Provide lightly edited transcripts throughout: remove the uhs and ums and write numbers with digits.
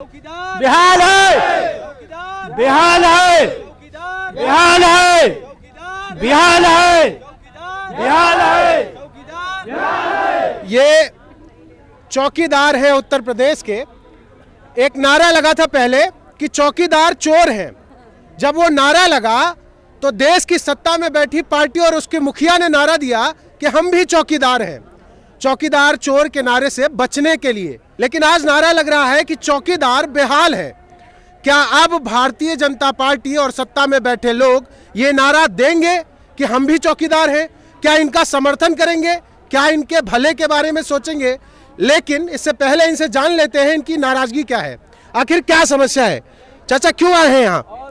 बिहार है, बिहार है, बिहार है, बिहार है, बिहार है। ये चौकीदार है उत्तर प्रदेश के। एक नारा लगा था पहले कि चौकीदार चोर हैं। जब वो नारा लगा तो देश की सत्ता में बैठी पार्टी और उसके मुखिया ने नारा दिया कि हम भी चौकीदार हैं, चौकीदार चोर के नारे से बचने के लिए। लेकिन आज नारा लग रहा है कि चौकीदार बेहाल है। क्या अब भारतीय जनता पार्टी और सत्ता में बैठे लोग ये नारा देंगे कि हम भी चौकीदार हैं? क्या इनका समर्थन करेंगे? क्या इनके भले के बारे में सोचेंगे? लेकिन इससे पहले इनसे जान लेते हैं इनकी नाराजगी क्या है, आखिर क्या समस्या है। चाचा क्यों आए हैं यहाँ?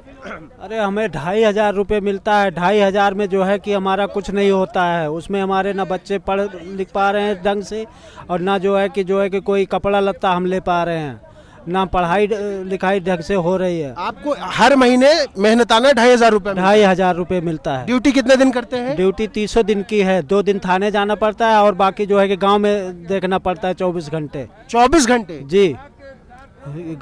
अरे हमें 2,500 रुपये मिलता है। 2,500 में जो है कि हमारा कुछ नहीं होता है। उसमें हमारे ना बच्चे पढ़ लिख पा रहे हैं ढंग से, और ना जो है कि कोई कपड़ा लत्ता हम ले पा रहे हैं, ना पढ़ाई लिखाई ढंग से हो रही है। आपको हर महीने मेहनताना 2,500 रुपये 2,500 रुपये मिलता है। ड्यूटी कितने दिन करते हैं? ड्यूटी 300 दिन की है। 2 दिन थाने जाना पड़ता है और बाकी जो है कि गांव में देखना पड़ता है 24 घंटे। 24 घंटे? जी,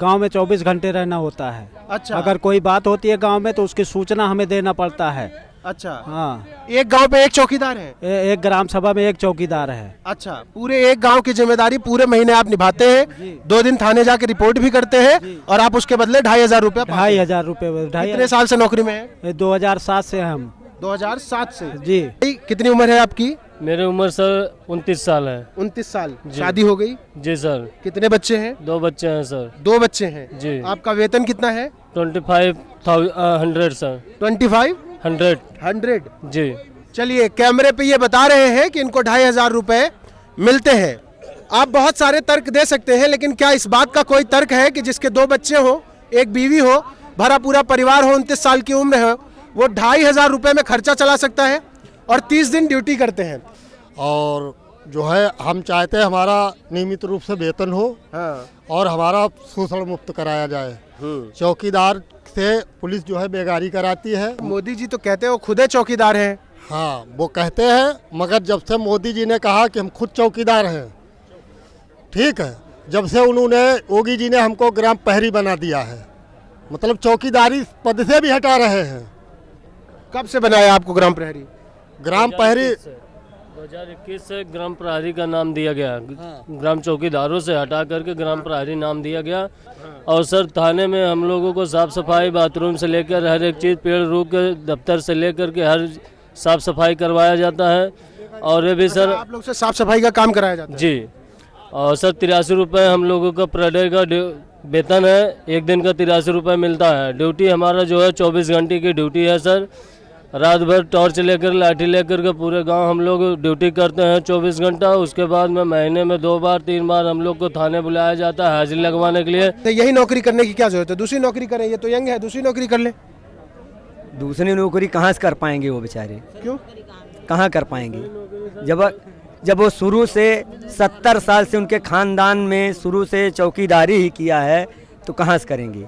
गांव में 24 घंटे रहना होता है। अच्छा। अगर कोई बात होती है गांव में तो उसकी सूचना हमें देना पड़ता है। अच्छा। हाँ, एक गांव पे एक चौकीदार है? एक ग्राम सभा में एक चौकीदार है। अच्छा, पूरे एक गांव की जिम्मेदारी पूरे महीने आप निभाते हैं। 2 दिन थाने जाके रिपोर्ट भी करते हैं और आप उसके बदले 2,500 रुपये। 2,500 रुपये। कितने साल से नौकरी में है? 2007 से हम। 2007 से? जी। कितनी उम्र है आपकी? मेरी उम्र सर 29 साल है। 29 साल। शादी हो गई? जी सर। कितने बच्चे हैं? 2 बच्चे हैं सर। 2 बच्चे हैं जी। आपका वेतन कितना है? 25,100 सर। 25,100 जी। चलिए, कैमरे पे ये बता रहे हैं कि इनको 2,500 रुपए मिलते हैं। आप बहुत सारे तर्क दे सकते हैं, लेकिन क्या इस बात का कोई तर्क है कि जिसके 2 बच्चे हो, एक बीवी हो, भरा पूरा परिवार हो, 29 साल की उम्र है, वो 2,500 रुपए में खर्चा चला सकता है और 30 दिन ड्यूटी करते हैं? और जो है हम चाहते हैं हमारा नियमित रूप से वेतन हो। हाँ। और हमारा शोषण मुक्त कराया जाए। चौकीदार से पुलिस जो है बेगारी कराती है। मोदी जी तो कहते हैं वो खुद चौकीदार हैं। हाँ, वो कहते हैं, मगर जब से मोदी जी ने कहा कि हम खुद चौकीदार हैं, ठीक है, जब से उन्होंने योगी जी ने हमको ग्राम प्रहरी बना दिया है, मतलब चौकीदारी पद से भी हटा रहे हैं। कब से बनाया आपको ग्राम प्रहरी? ग्राम प्रहरी 2021 से ग्राम प्रहरी का नाम दिया गया। ग्राम चौकीदारों से हटा करके ग्राम प्रहरी नाम दिया गया। और सर थाने में हम लोगों को साफ सफाई, बाथरूम से लेकर हर एक चीज़, पेड़ रूख के दफ्तर से लेकर के हर साफ सफाई करवाया जाता है। और ये भी सर आप लोग से साफ सफाई का काम कराया जाता है? जी। और सर 83 रुपये हम लोगों का पर डे का वेतन है। एक दिन का 83 रुपये मिलता है। ड्यूटी हमारा जो है 24 घंटे की ड्यूटी है सर। रात भर टॉर्च लेकर, लाठी लेकर के पूरे गांव हम लोग ड्यूटी करते हैं 24 घंटा। उसके बाद में महीने में 2 बार 3 बार हम लोग को थाने बुलाया जाता है हाजिरी लगवाने के लिए। तो यही नौकरी करने की क्या जरूरत है? दूसरी नौकरी करें, ये तो यंग है, दूसरी नौकरी कर ले। दूसरी नौकरी कहाँ से कर पाएंगे वो बेचारे? क्यों? कहाँ कर पाएंगे? जब वो शुरू से 70 साल से उनके खानदान में शुरू से चौकीदारी ही किया है, तो कहाँ से करेंगे?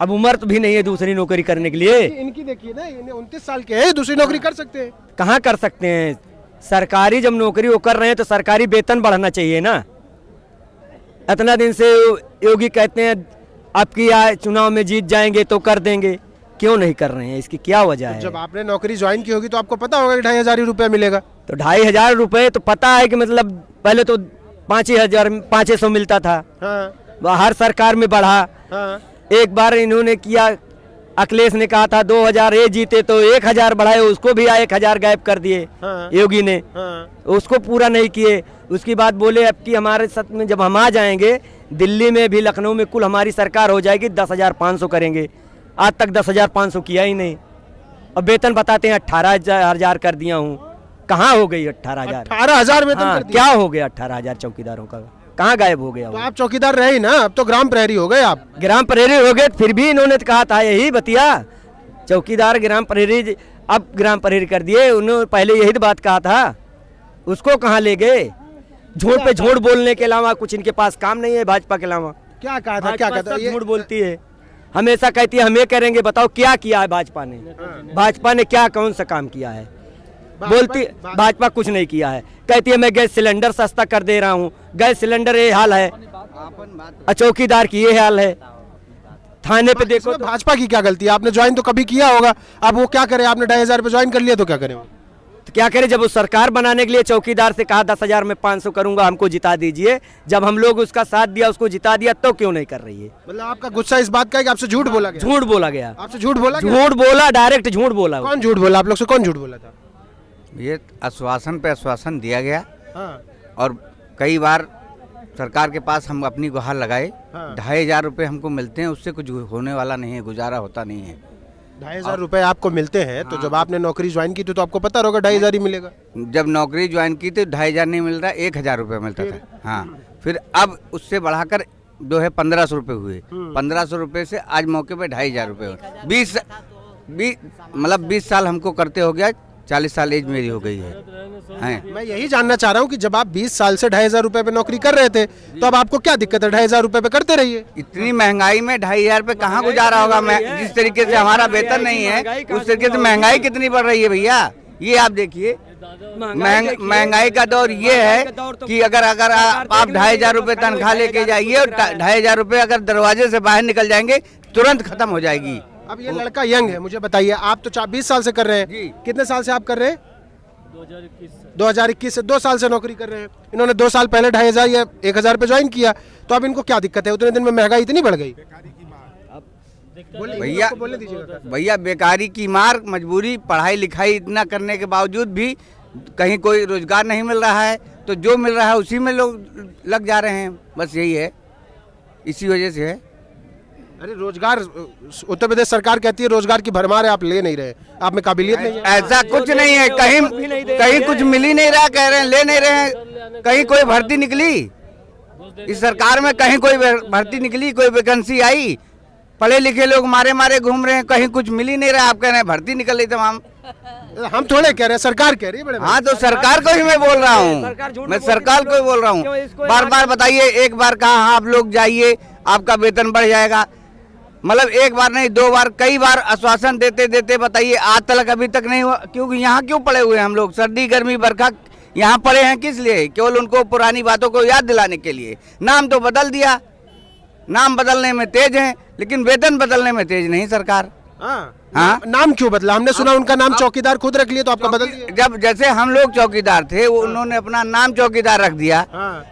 अब उम्र तो भी नहीं है दूसरी नौकरी करने के लिए। इनकी देखिए ना, इन्हें 29 साल के हैं, दूसरी नौकरी कर सकते हैं। कहाँ कर सकते हैं? सरकारी जब नौकरी वो कर रहे हैं तो सरकारी वेतन बढ़ना चाहिए ना। इतना दिन से योगी कहते हैं आपकी चुनाव में जीत जाएंगे तो कर देंगे, क्यों नहीं कर रहे हैं? इसकी क्या वजह है? जब आपने नौकरी ज्वाइन की होगी तो आपको पता होगा कि 2,500 रुपया मिलेगा। तो 2,500 रुपये तो पता है कि मतलब पहले तो 5,500 मिलता था। हाँ। हर सरकार में बढ़ा। हाँ। एक बार इन्होंने किया, अखिलेश ने कहा था 2,000 ये जीते तो 1,000 बढ़ाए, उसको भी 1,000 गायब कर दिए। हाँ। योगी ने। हाँ। उसको पूरा नहीं किए। उसकी बात बोले अब कि हमारे साथ में जब हम आ जाएंगे, दिल्ली में भी, लखनऊ में कुल हमारी सरकार हो जाएगी, 10,500 करेंगे। आज तक 10,500 किया ही नहीं। अब वेतन बताते हैं 18,000 कर दिया हूँ। कहाँ हो गई 18,000? 18,000 वेतन हाँ, कर दिया? क्या हो गया 18,000 चौकीदारों का? कहाँ गायब हो गया? तो आप चौकीदार रहे ही ना, अब तो ग्राम प्रहरी हो गए आप। ग्राम प्रहरी हो गए, फिर भी इन्होंने तो कहा था यही बतिया, चौकीदार ग्राम प्रहरी, अब ग्राम प्रहरी कर दिए। उन्होंने पहले यही तो बात कहा था, उसको कहाँ ले गए? झूठ पे झूठ बोलने के अलावा कुछ इनके पास काम नहीं है भाजपा के अलावा। क्या कहा था? क्या कहा था? झूठ बोलती है, हमेशा कहती है हम ये करेंगे। बताओ क्या किया है भाजपा ने? भाजपा ने क्या, कौन सा काम किया है? बोलती भाजपा कुछ नहीं किया है। कहती है मैं गैस सिलेंडर सस्ता कर दे रहा हूँ, गैस सिलेंडर ये हाल है, चौकीदार की ये हाल है। थाने पे देखो इसमें भाजपा की क्या गलती है? आपने ज्वाइन तो कभी किया होगा, अब वो क्या करे? आपने 2,500 पे ज्वाइन कर लिया तो क्या करें? तो क्या करे, जब वो सरकार बनाने के लिए चौकीदार से कहा 10,000 में 500 करूंगा, हमको जिता दीजिए, जब हम लोग उसका साथ दिया, उसको जिता दिया, तो क्यों नहीं कर रही है? मतलब आपका गुस्सा इस बात का है कि आपसे झूठ बोला गया? झूठ बोला गया, आपसे झूठ बोला गया? झूठ बोला, डायरेक्ट झूठ बोला। कौन झूठ बोला? आप लोग से कौन झूठ बोला था? ये आश्वासन पे आश्वासन दिया गया हाँ, और कई बार सरकार के पास हम अपनी गुहार लगाए। हाँ। 2,500 रुपये हमको मिलते हैं, उससे कुछ होने वाला नहीं है, गुजारा होता नहीं है। 2,500 रुपए आपको मिलते हैं, तो जब आपने नौकरी ज्वाइन की थी तो आपको पता होगा 2,500 ही मिलेगा। जब नौकरी ज्वाइन की तो 2,500 नहीं मिल रहा, 1,000 रुपये मिलता था। हाँ, फिर अब उससे बढ़ाकर जो है 1,500 रुपये हुए। 1,500 रुपये से आज मौके पे 2,500 रुपये हुए। 20 साल हमको करते हो गया, 40 साल एज मेरी हो गई है। मैं यही जानना चाह रहा हूँ कि जब आप 20 साल से 2,500 रुपए पे नौकरी कर रहे थे तो अब आपको क्या दिक्कत है? 2,500 रुपए पे करते रहिए। इतनी महंगाई में 2,500 पे कहाँ गुजारा होगा? मैं जिस तरीके से हमारा वेतन नहीं है, उस तरीके से महंगाई कितनी बढ़ रही है भैया, ये आप देखिए। महंगाई का दौर ये है कि अगर आप 2,500 रुपये तनख्वाह लेके जाइए और 2,500 रुपये अगर दरवाजे से बाहर निकल जाएंगे तुरंत खत्म हो जाएगी। अब ये लड़का यंग है, मुझे बताइए, आप तो 20 साल से कर रहे हैं। कितने साल से आप कर रहे हैं? 2021 से 2 साल से नौकरी कर रहे हैं। इन्होंने 2 साल पहले 2,500 या 1,000 पे ज्वाइन किया, तो अब इनको क्या दिक्कत है? उतने दिन में महंगाई इतनी बढ़ गई। भैया बेकारी की मार, मजबूरी, पढ़ाई लिखाई इतना करने के बावजूद भी कहीं कोई रोजगार नहीं मिल रहा है, तो जो मिल रहा है उसी में लोग लग जा रहे हैं, बस यही है, इसी वजह से है। अरे रोजगार, उत्तर प्रदेश सरकार कहती है रोजगार की भरमार है, आप ले नहीं रहे, आप में काबिलियत नहीं है। ऐसा कुछ नहीं है, कहीं कुछ मिल ही नहीं रहा, कह रहे हैं ले नहीं रहे हैं। कहीं कोई भर्ती निकली इस सरकार में? कहीं कोई भर्ती निकली, कोई वैकेंसी आई? पढ़े लिखे लोग मारे मारे घूम रहे हैं, कहीं कुछ मिल ही नहीं रहा। आप कह रहे हैं भर्ती निकल रही तमाम। हम थोड़े कह रहे हैं, सरकार कह रही है बड़े। हाँ, तो सरकार को ही मैं बोल रहा हूँ, मैं सरकार को ही बोल रहा हूँ। बार बार बताइए, एक बार कहा हाँ आप लोग जाइए आपका वेतन बढ़ जाएगा, मतलब एक बार नहीं 2 बार, कई बार आश्वासन देते देते बताइए आज तक अभी तक नहीं हुआ। क्योंकि यहाँ क्यों पड़े हुए हैं हम लोग? सर्दी गर्मी बरखा यहाँ पड़े हैं किस लिए? केवल उनको पुरानी बातों को याद दिलाने के लिए। नाम तो बदल दिया, नाम बदलने में तेज है, लेकिन वेतन बदलने में तेज नहीं सरकार। हाँ, नाम क्यों बदला? हमने सुना उनका नाम चौकीदार खुद रख लिया, तो आपका बदल दिया? जब जैसे हम लोग चौकीदार थे, वो उन्होंने अपना नाम चौकीदार रख दिया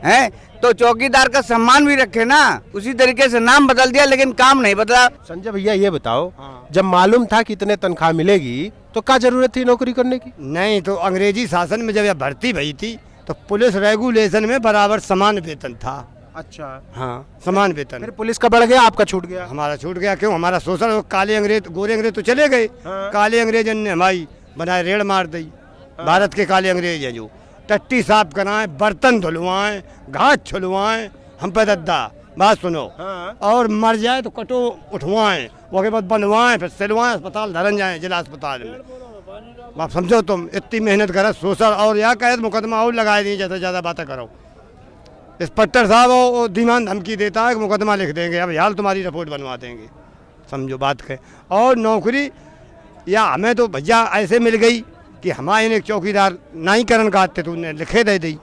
है, तो चौकीदार का सम्मान भी रखे ना, उसी तरीके से नाम बदल दिया, लेकिन काम नहीं बदला। संजय भैया ये बताओ, जब मालूम था कि इतने तनख्वाह मिलेगी तो क्या जरूरत थी नौकरी करने की? नहीं, तो अंग्रेजी शासन में जब यह भर्ती भई थी तो पुलिस रेगुलेशन में बराबर समान वेतन था। अच्छा, हाँ, समान वेतन। फिर पुलिस का बढ़ गया, आपका छूट गया? हमारा छूट गया। क्यों? हमारा शोषण, काले अंग्रेज, गोरे अंग्रेज तो चले गए, काले अंग्रेज ने हमारी बनाए रेड़ मार दी। भारत के काले अंग्रेज हैं जो टट्टी साफ कराएं, बर्तन धुलवाएं, घास छुलवाएं, हम पे दद्दा। बात सुनो, और मर जाए तो कटो उठवाएं, वो के बाद बनवाएं, फिर सिलवाएं, अस्पताल धरन जाएं, जिला अस्पताल में। आप समझो, तुम इतनी मेहनत करो शोषण, और यहाँ कहे मुकदमा और लगाए नहीं, ज़्यादा ज़्यादा बातें करो। इंस्पेक्टर साहब वो धीमान धमकी देता है कि मुकदमा लिख देंगे, अब हाल तुम्हारी रिपोर्ट बनवा देंगे। समझो बात के। और नौकरी या हमें तो भैया ऐसे मिल गई कि हमारे एक चौकीदार नहीं करन का आते, तो उन्हें लिखे दे दी,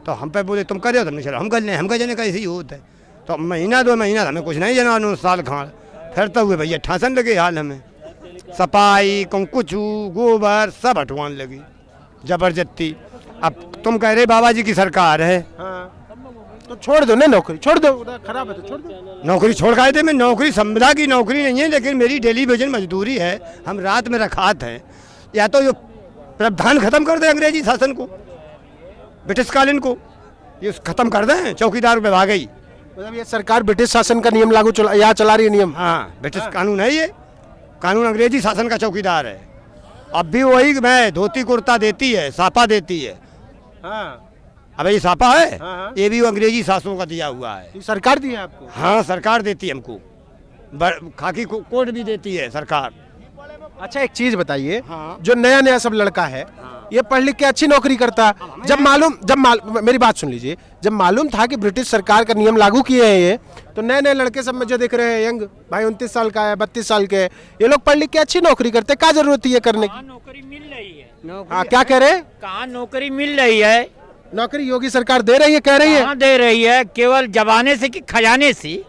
तो हम पे बोले तुम करे हो, तुमने चलो हम कर लें, हम कर जाने का ऐसे ही होता है। तो महीना 2 महीना हमें कुछ नहीं जना, 9 साल खाड़ फिर तो हुए भैया ठासन लगे हाल, हमें सफाई कुंकुचू गोबर सब हटवाने लगी जबरदस्ती। अब तुम कह रहे बाबा जी की सरकार है, तो छोड़ दो ना नौकरी, छोड़ दो, खराब है तो छोड़ दो। नौकरी छोड़ गए थे। मैं नौकरी संविदा की नौकरी नहीं है, लेकिन मेरी डेली वेजन मजदूरी है, हम रात में रखात हैं। या तो ये प्रावधान खत्म कर दे अंग्रेजी शासन को, ब्रिटिश कालीन को, ये खत्म कर दें, चौकीदार पे भाग गई। मतलब ये सरकार ब्रिटिश शासन का नियम लागू यहाँ चला रही है नियम? हाँ, ब्रिटिश कानून है ये, कानून अंग्रेजी शासन का चौकीदार है। अब भी वही मैं धोती कुर्ता देती है, सापा देती है। अब ये सापा है, ये भी वो अंग्रेजी शासनों का दिया हुआ है। सरकार दी है आपको? हाँ, सरकार देती है हमको, खाकी कोट भी देती है सरकार। अच्छा, एक चीज बताइए, जो नया नया सब लड़का है, ये पढ़ लिख के अच्छी नौकरी करता, जब मेरी बात सुन लीजिए, जब मालूम था कि ब्रिटिश सरकार का नियम लागू किए हैं ये, तो नए नए लड़के सब में जो दिख रहे हैं, यंग भाई 29 साल का है, 32 साल के, ये लोग पढ़ लिख के अच्छी नौकरी करते, क्या जरूरत है ये करने की? नौकरी मिल रही है, हाँ, क्या कह रहे हैं? कहाँ नौकरी मिल रही है? नौकरी योगी सरकार दे रही है, कह रही है। कहाँ दे रही है? केवल जबाने से कि खजाने से?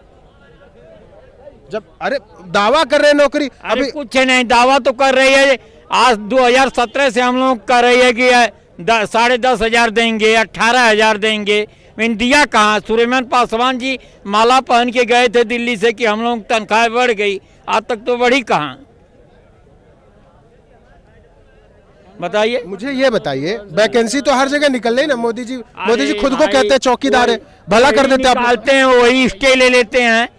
जब अरे दावा कर रहे हैं नौकरी, अरे अभी कुछ नहीं, दावा तो कर रही है। आज 2017 से हम लोग कर रही है कि 10,500 देंगे, 18,000 देंगे। मैंने दिया कहाँ? सुलेमान पासवान जी माला पहन के गए थे दिल्ली से कि हम लोग तनख्वाह बढ़ गई, आज तक तो बढ़ी कहाँ? बताइए। मुझे ये बताइए, वैकेंसी तो हर जगह निकल रही ना। मोदी जी खुद को कहते हैं चौकीदार है, भला कर देते हैं। निकालते हैं, वही स्टे ले लेते हैं।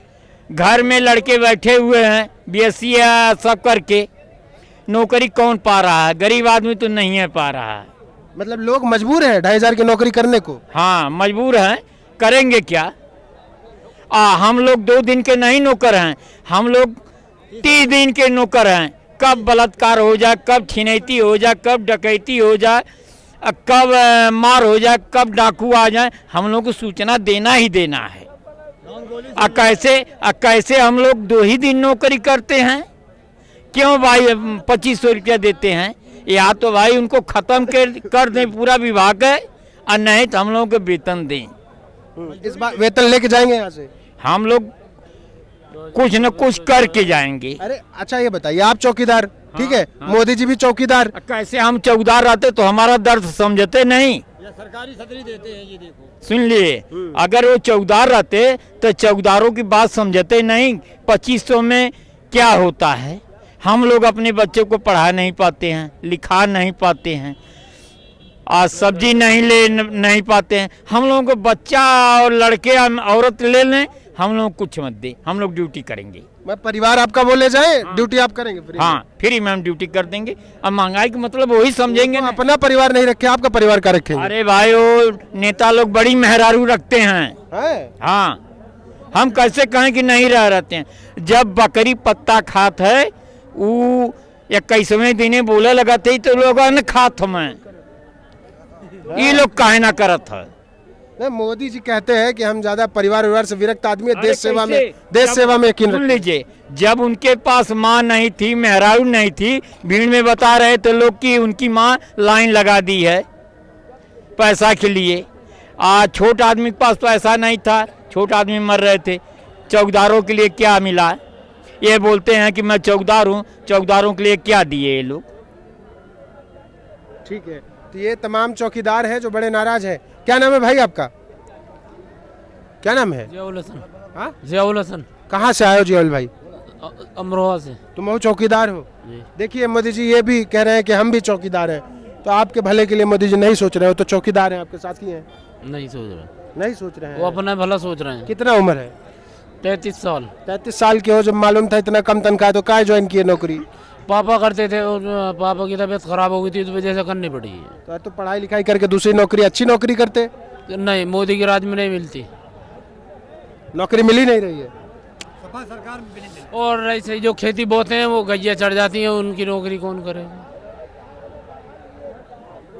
घर में लड़के बैठे हुए हैं बीएससी या सब करके, नौकरी कौन पा रहा है? गरीब आदमी तो नहीं है पा रहा है। मतलब लोग मजबूर हैं 2,500 की नौकरी करने को। हाँ मजबूर हैं, करेंगे क्या? हम लोग 2 दिन के नहीं नौकर हैं, हम लोग 30 दिन के नौकर हैं। कब बलात्कार हो जाए, कब छिनैती हो जाए, कब डकैती हो जाए, कब मार हो जाए, कब डाकू आ जाए, हम लोग को सूचना देना ही देना है। कैसे हम लोग 2 ही दिन नौकरी करते हैं? क्यों भाई 2500 रुपया देते हैं? या तो भाई उनको खत्म कर दें पूरा विभाग है, और नहीं तो हम लोगों को वेतन दें। इस बार वेतन लेके जाएंगे यहाँ से? हम लोग कुछ न कुछ करके जाएंगे। अरे अच्छा ये बताइए, आप चौकीदार, ठीक है, मोदी जी भी चौकीदार। कैसे हम चौकीदार रहते तो हमारा दर्द समझते नहीं? सरकारी छतरी देते हैं, ये देखो। सुन लिए, अगर वो चौकीदार रहते तो चौकीदारों की बात समझते नहीं। 2500 में क्या होता है? हम लोग अपने बच्चे को पढ़ा नहीं पाते हैं, लिखा नहीं पाते हैं, आज सब्जी नहीं पाते हैं। हम लोगों को बच्चा और लड़के औरत ले लें, हम लोग कुछ मत दे, हम लोग ड्यूटी करेंगे। मैं परिवार आपका बोले जाए, ड्यूटी आप करेंगे फ्री? हाँ फ्री में हम ड्यूटी कर देंगे। अब महंगाई का मतलब वही समझेंगे ना। अपना परिवार नहीं रखे, आपका परिवार का रखेंगे? अरे भाई वो नेता लोग बड़ी मेहरारू रखते हैं। हाँ, हम कैसे कहें कि नहीं रहते हैं? जब बकरी पत्ता खात है, वो 21वें दिने बोले लगा थे तो लोग अन्न खात हमें, ये लोग काहे ना करत है? नहीं, मोदी जी कहते हैं कि हम ज्यादा परिवार से विरक्त आदमी है, देश सेवा में यकीन सुन लीजिए, जब उनके पास माँ नहीं थी, मेहरारू नहीं थी, भीड़ में बता रहे थे लोग कि उनकी माँ लाइन लगा दी है पैसा के लिए। छोट आदमी के पास पैसा नहीं था, छोट आदमी मर रहे थे। चौकीदारों के लिए क्या मिला? ये बोलते हैं कि मैं चौकीदार हूँ, चौकीदारों के लिए क्या दिए ये लोग? ठीक है, तो ये तमाम चौकीदार हैं जो बड़े नाराज हैं। क्या नाम है भाई आपका? क्या नाम है? जियाउल हसन। हाँ? जियाउल हसन। कहाँ से आए हो जियाउल भाई? अमरोहा से। तुम वो चौकीदार हो? देखिए मोदी जी ये भी कह रहे हैं कि हम भी चौकीदार हैं, तो आपके भले के लिए मोदी जी नहीं सोच रहे हो? तो चौकीदार हैं आपके साथ ही हैं? नहीं सोच रहे। नहीं सोच रहे हैं? वो अपना भला सोच रहे हैं। कितना उम्र है? 33 साल। 33 साल के हो, जब मालूम था इतना कम तनख्वाह तो क्या ज्वाइन किए नौकरी? पापा करते थे और पापा की तबीयत खराब हो गई थी, तो वजह से करनी पड़ी है। तो पढ़ाई लिखाई करके दूसरी नौकरी, अच्छी नौकरी करते? नहीं, मोदी के राज में नहीं मिलती, नौकरी मिल ही नहीं रही है। और ऐसे जो खेती बोते हैं वो गैया चढ़ जाती हैं, उनकी नौकरी कौन करेगा?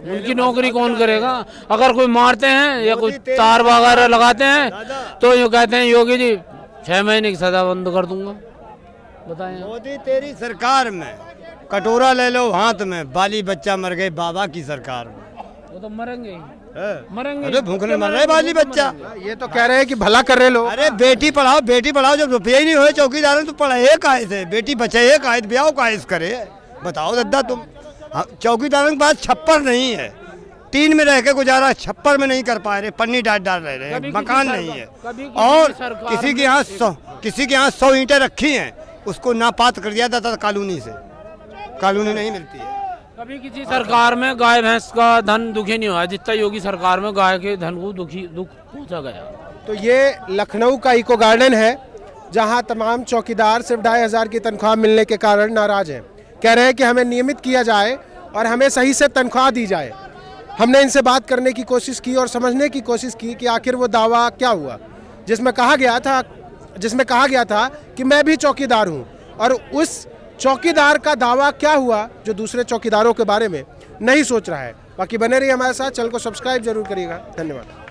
उनकी नौकरी कौन करेगा? अगर कोई मारते हैं या कोई तार वगैरह लगाते हैं तो ये कहते हैं योगी जी 6 महीने की सजा बंद कर दूंगा। बताएं। मोदी तेरी सरकार में कटोरा ले लो हाथ में, बाली बच्चा मर गए बाबा की सरकार में। वो तो मरेंगे ही, मरेंगे। अरे भूखने मर रहे बाली बच्चा। ये तो कह रहे हैं कि भला कर रहे लोग। अरे बेटी पढ़ाओ, जब रुपये ही नहीं हुए चौकीदार तो पढ़ाए काहे से? बेटी बचाए काहे, ब्याह काहे करे? बताओ दादा तुम। चौकीदारों के पास छप्पर नहीं है, टीन में रह के गुजारा, छप्पर में नहीं कर पा रहे, पन्नी डाल रहे हैं, मकान नहीं है। और किसी के यहाँ 100 ईंटें रखी हैं, उसको नापात कर दिया जाता कॉलोनी से, कॉलोनी नहीं मिलती है। कभी किसी सरकार में गाय भैंस का धन दुखी नहीं हुआ जितना योगी सरकार में गाय के धन को दुख पहुंचा गया। तो ये लखनऊ का इको गार्डन है, जहां तमाम चौकीदार सिर्फ 2,500 की तनख्वाह मिलने के कारण नाराज हैं। कह रहे हैं कि हमें नियमित किया जाए और हमें सही से तनख्वाह दी जाए। हमने इनसे बात करने की कोशिश की और समझने की कोशिश की कि आखिर वो दावा क्या हुआ जिसमें कहा गया था कि मैं भी चौकीदार हूं, और उस चौकीदार का दावा क्या हुआ जो दूसरे चौकीदारों के बारे में नहीं सोच रहा है। बाकी बने रहिए हमारे साथ, चैनल को सब्सक्राइब जरूर करिएगा। धन्यवाद।